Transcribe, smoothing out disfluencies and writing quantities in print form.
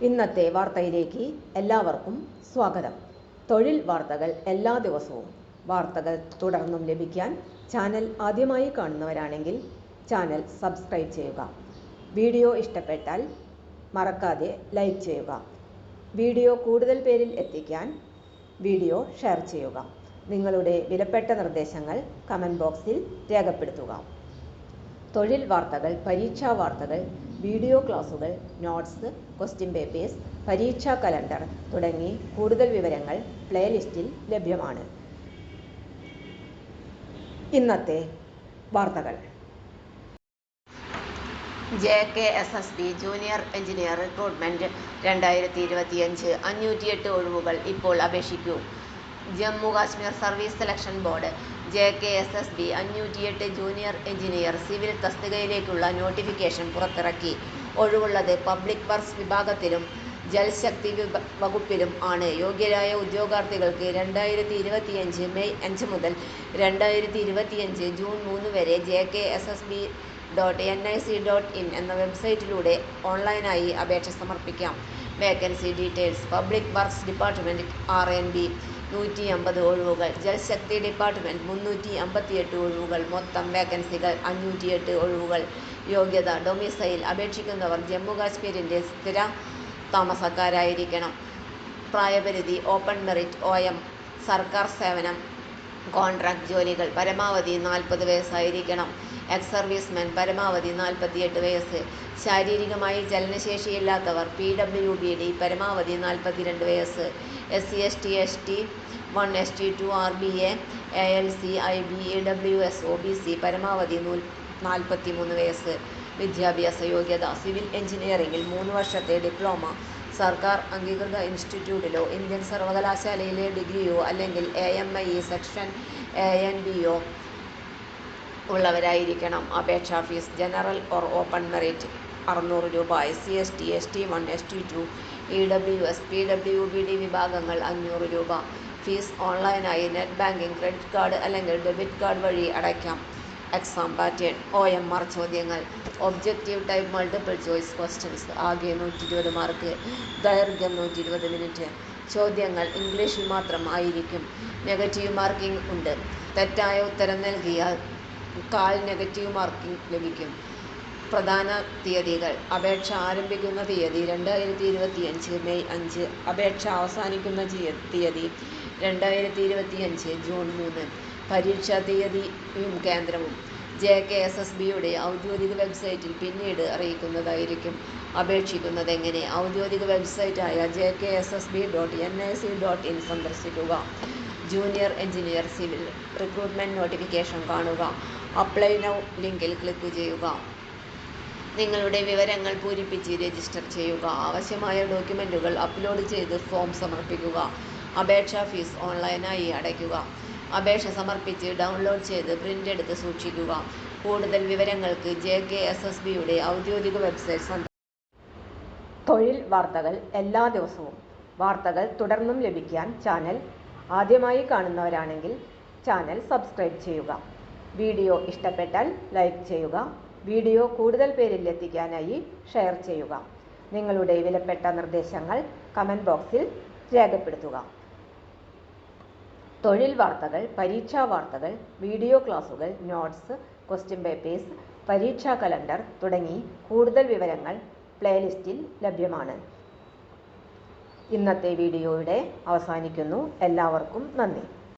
ഇന്നത്തെ വാർത്തയിലേക്ക് എല്ലാവർക്കും സ്വാഗതം. തൊഴിൽ വാർത്തകൾ എല്ലാ ദിവസവും വാർത്തകൾ തുടർന്നും ലഭിക്കാൻ ചാനൽ ആദ്യമായി കാണുന്നവരാണെങ്കിൽ ചാനൽ സബ്സ്ക്രൈബ് ചെയ്യുക. വീഡിയോ ഇഷ്ടപ്പെട്ടാൽ മറക്കാതെ ലൈക്ക് ചെയ്യുക. വീഡിയോ കൂടുതൽ പേരിൽ എത്തിക്കാൻ വീഡിയോ ഷെയർ ചെയ്യുക. നിങ്ങളുടെ വിലപ്പെട്ട നിർദ്ദേശങ്ങൾ കമൻറ്റ് ബോക്സിൽ രേഖപ്പെടുത്തുക. തൊഴിൽ വാർത്തകൾ, പരീക്ഷാ വാർത്തകൾ, വീഡിയോ ക്ലാസുകൾ, നോട്ട്സ്, ക്വസ്റ്റ്യൻ പേപ്പേഴ്സ്, പരീക്ഷാ കലണ്ടർ തുടങ്ങി കൂടുതൽ വിവരങ്ങൾ പ്ലേലിസ്റ്റിൽ ലഭ്യമാണ്. ഇന്നത്തെ വാർത്തകൾ. JKSSB ജൂനിയർ എഞ്ചിനീയർ റിക്രൂട്ട്മെന്റ് 2025 508 ഒഴിവുകൾ ഇപ്പോൾ അപേക്ഷിക്കൂ. Jammu Kashmir service selection board JKSSB 508 junior engineer civil തസ്തികയിലേക്കുള്ള നോട്ടിഫിക്കേഷൻ പുറത്തിറക്കി. ഒഴിവുള്ളത് പബ്ലിക് വർക്ക്സ് വിഭാഗത്തിലും ജൽശക്തി വകുപ്പിലും ആണ്. യോഗ്യരായ ഉദ്യോഗാർത്ഥികൾക്ക് 2025 മെയ് 5 മുതൽ 2025 ജൂൺ 3 വരെ jksssb.nic.in എന്ന വെബ്സൈറ്റിലൂടെ ഓൺലൈനായി അപേക്ഷ സമർപ്പിക്കാം. Vacancy details. Public works department RNB 150 ഒഴിവുകൾ, ജൽശക്തി ഡിപ്പാർട്ട്മെന്റ് 358 ഒഴിവുകൾ. മൊത്തം വേക്കൻസികൾ 508 ഒഴിവുകൾ. യോഗ്യത ഡൊമിസൈൽ. അപേക്ഷിക്കുന്നവർ ജമ്മു കാശ്മീരിന്റെ സ്ഥിര താമസക്കാരായിരിക്കണം. പ്രായപരിധി ഓപ്പൺ മെറിറ്റ് OM. സർക്കാർ സേവനം, കോൺട്രാക്ട് ജോലികൾ. പരമാവധി 40 വയസ്സായിരിക്കണം. എക്സ് സർവീസ്മെൻ പരമാവധി 48 വയസ്സ്. ശാരീരികമായി ചലനശേഷിയില്ലാത്തവർ PWBD പരമാവധി 42 വയസ്സ്. SC/ST 1 ST2 RBA ALC IB EWS OBC പരമാവധി 43 വയസ്സ്. വിദ്യാഭ്യാസ യോഗ്യത സിവിൽ എഞ്ചിനീയറിംഗിൽ 3 വർഷത്തെ ഡിപ്ലോമ, സർക്കാർ അംഗീകൃത ഇൻസ്റ്റിറ്റ്യൂട്ടിലോ ഇന്ത്യൻ സർവകലാശാലയിലെ ഡിഗ്രിയോ അല്ലെങ്കിൽ AMIE സെക്ഷൻ ANBയോ ഉള്ളവരായിരിക്കണം. അപേക്ഷാ fees general or open merit 600 രൂപ. SC/ST ST1 ST2 EWS PWBD വിഭാഗങ്ങൾ 500 രൂപ. ഫീസ് ഓൺലൈനായി നെറ്റ് ബാങ്കിംഗ്, ക്രെഡിറ്റ് കാർഡ് അല്ലെങ്കിൽ ഡെബിറ്റ് കാർഡ് വഴി അടയ്ക്കാം. എക്സാം പാറ്റേൺ OMR ചോദ്യങ്ങൾ. Objective type multiple choice questions. ആകെ 120 മാർക്ക്. ദൈർഘ്യം 120 മിനിറ്റ്. ചോദ്യങ്ങൾ ഇംഗ്ലീഷിൽ മാത്രം ആയിരിക്കും. നെഗറ്റീവ് മാർക്കിംഗ് ഉണ്ട്. തെറ്റായ ഉത്തരം നൽകിയാൽ കാൽ നെഗറ്റീവ് മാർക്കിംഗ് ലഭിക്കും. പ്രധാന തീയതികൾ. അപേക്ഷ ആരംഭിക്കുന്ന തീയതി 2025 മെയ് 5. അപേക്ഷ അവസാനിക്കുന്ന തീയതി 2025 ജൂൺ 3. പരീക്ഷാ തീയതിയും കേന്ദ്രവും JKSSBയുടെ ഔദ്യോഗിക വെബ്സൈറ്റിൽ പിന്നീട് അറിയിക്കുന്നതായിരിക്കും. അപേക്ഷിക്കുന്നതെങ്ങനെ? ഔദ്യോഗിക വെബ്സൈറ്റായ jksssb.nic.in സന്ദർശിക്കുക. Junior engineer civil recruitment notification കാണുക. അപ്ലൈ നൗ ലിങ്കിൽ ക്ലിക്ക് ചെയ്യുക. നിങ്ങളുടെ വിവരങ്ങൾ പൂരിപ്പിച്ച് രജിസ്റ്റർ ചെയ്യുക. ആവശ്യമായ ഡോക്യുമെന്റുകൾ അപ്ലോഡ് ചെയ്ത് ഫോം സമർപ്പിക്കുക. അപേക്ഷാ ഫീസ് ഓൺലൈനായി അടയ്ക്കുക. അപേക്ഷ സമർപ്പിച്ച് ഡൗൺലോഡ് ചെയ്ത് പ്രിന്റ് എടുത്ത് സൂക്ഷിക്കുക. കൂടുതൽ വിവരങ്ങൾക്ക് JKSSBയുടെ ഔദ്യോഗിക വെബ്സൈറ്റ് സന്ദർശിക്കുക. തൊഴിൽ വാർത്തകൾ എല്ലാ ദിവസവും വാർത്തകൾ തുടർന്നും ലഭിക്കാൻ ചാനൽ ആദ്യമായി കാണുന്നവരാണെങ്കിൽ ചാനൽ സബ്സ്ക്രൈബ് ചെയ്യുക. വീഡിയോ ഇഷ്ടപ്പെട്ടാൽ ലൈക്ക് ചെയ്യുക. വീഡിയോ കൂടുതൽ പേരിൽ എത്തിക്കാനായി ഷെയർ ചെയ്യുക. നിങ്ങളുടെ വിലപ്പെട്ട നിർദ്ദേശങ്ങൾ കമൻറ്റ് ബോക്സിൽ രേഖപ്പെടുത്തുക. തൊഴിൽ വാർത്തകൾ, പരീക്ഷാ വാർത്തകൾ, വീഡിയോ ക്ലാസുകൾ, നോട്ട്സ്, ക്വസ്റ്റ്യൻ പേപ്പേഴ്സ്, പരീക്ഷാ കലണ്ടർ തുടങ്ങി കൂടുതൽ വിവരങ്ങൾ പ്ലേലിസ്റ്റിൽ ലഭ്യമാണ്. ഇന്നത്തെ വീഡിയോയുടെ അവസാനിക്കുന്നു. എല്ലാവർക്കും നന്ദി.